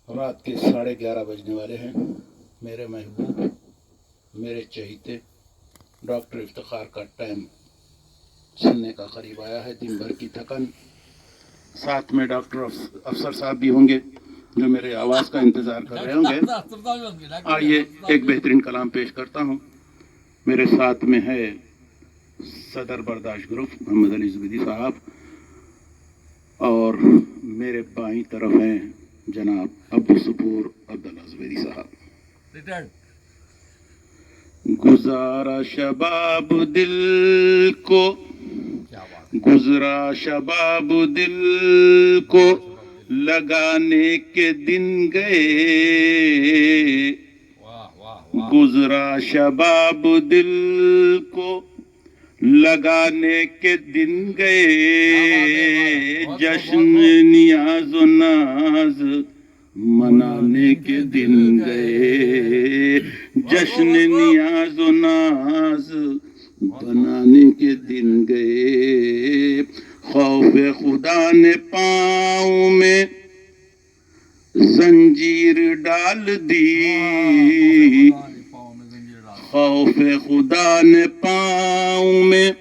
رات کے 11:30 بجنے والے ہیں. میرے محبوب، میرے چہیتے ڈاکٹر افتخار کا ٹائم سننے کا قریب آیا ہے. دن بھر کی تھکن، ساتھ میں ڈاکٹر افسر صاحب بھی ہوں گے جو میرے آواز کا انتظار کر رہے ہوں گے. آئیے ایک بہترین کلام پیش کرتا ہوں. میرے ساتھ میں ہے صدر برداشت گروپ محمد علی زبیدی صاحب، اور میرے بائیں طرف ہیں جناب ابو سپور عبداللہ زبیدی صاحب. گزارا شباب دل کو، گزرا شباب دل کو، لگانے کے دن گئے. گزرا شباب دل کو، لگانے کے دن گئے. جشن نیاز و ناز منانے کے دن گئے. جشن نیاز و ناز بنانے کے دن گئے. خوف خدا نے پاؤں میں زنجیر ڈال دی. خوف خدا نے پاؤں میں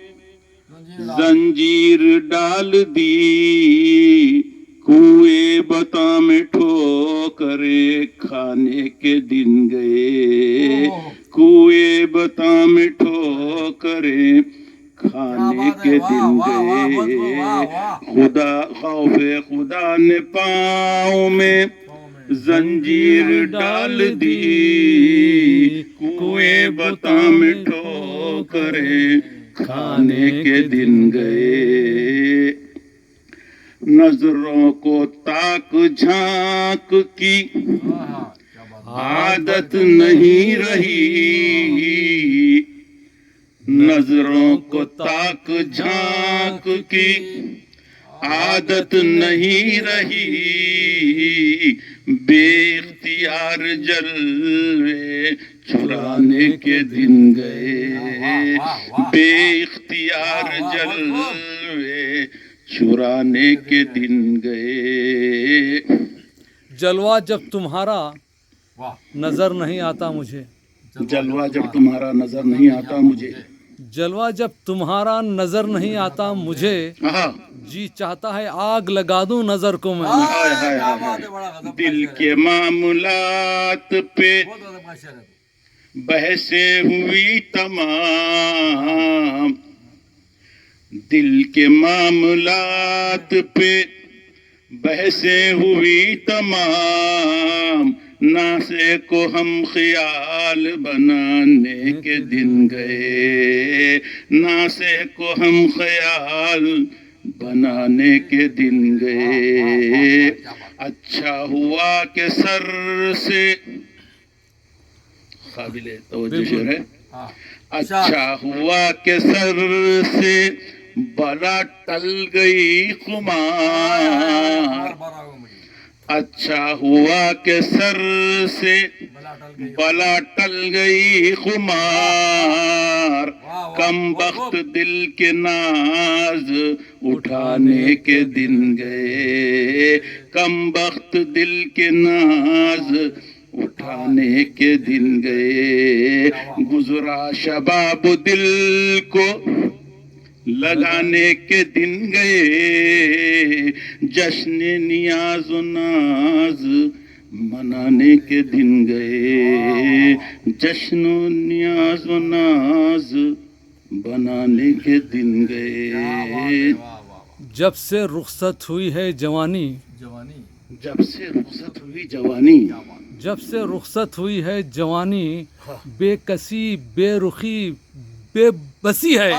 زنجیر ڈال دی. کوئے بتا میں ٹھوکرے کھانے کے دن گئے. کوئے بتا میں ٹھوکرے کھانے کے دن گئے. خوف خدا نے پاؤں میں زنجیر ڈال دی. کوئے بتا میں ٹھوکرے کھانے کے دن گئے. نظروں کو تاک جھانک کی عادت نہیں رہی. نظروں کو تاک جھانک کی عادت نہیں رہی. بے اختیار جلوے چرانے کے دن گئے. بے اختیار جلوے چرانے کے دن گئے. جلوہ جب تمہارا نظر نہیں آتا مجھے. جلوہ جب تمہارا نظر نہیں آتا مجھے. جلوہ جب تمہارا نظر نہیں آتا مجھے. جی چاہتا ہے آگ لگا دوں نظر کو میں. دل کے معاملات پہ بحثیں ہوئی تمام. دل کے معاملات پہ بحثیں ہوئی تمام. ناسے کو ہم خیال بنانے کے دن گئے. ناسے کو ہم خیال بنانے کے دن گئے. اچھا ہوا کہ سر سے قابل توجہ شعر ہے. اچھا ہوا کہ سر سے بلا ٹل گئی خمار. اچھا ہوا کہ سر سے بلا ٹل گئی خمار. کم بخت دل کے ناز اٹھانے کے دن گئے. کم بخت دل کے ناز اٹھانے کے دن گئے. گزرا شباب دل کو، لگانے کے دن گئے. جشن نیاز و ناز منانے کے دن گئے. جشن و نیاز و ناز بنانے کے دن گئے. جب سے رخصت ہوئی ہے جوانی. جب سے رخصت ہوئی جوانی. جب سے رخصت ہوئی ہے جوانی. بے کسی بے رخی بے بسی ہے.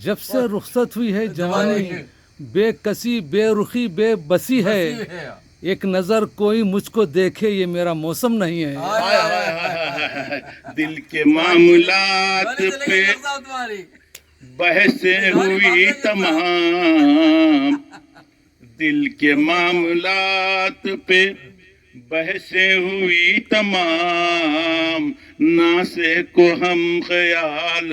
جب سے رخصت ہوئی ہے جوانی. بے کسی بے رخی بے بسی ہے. ایک نظر کوئی مجھ کو دیکھے یہ میرا موسم نہیں ہے. دل کے معاملات پہ بحثیں ہوئی تمام. دل کے معاملات پہ بحثیں ہوئی تمام. ناسے کو ہم خیال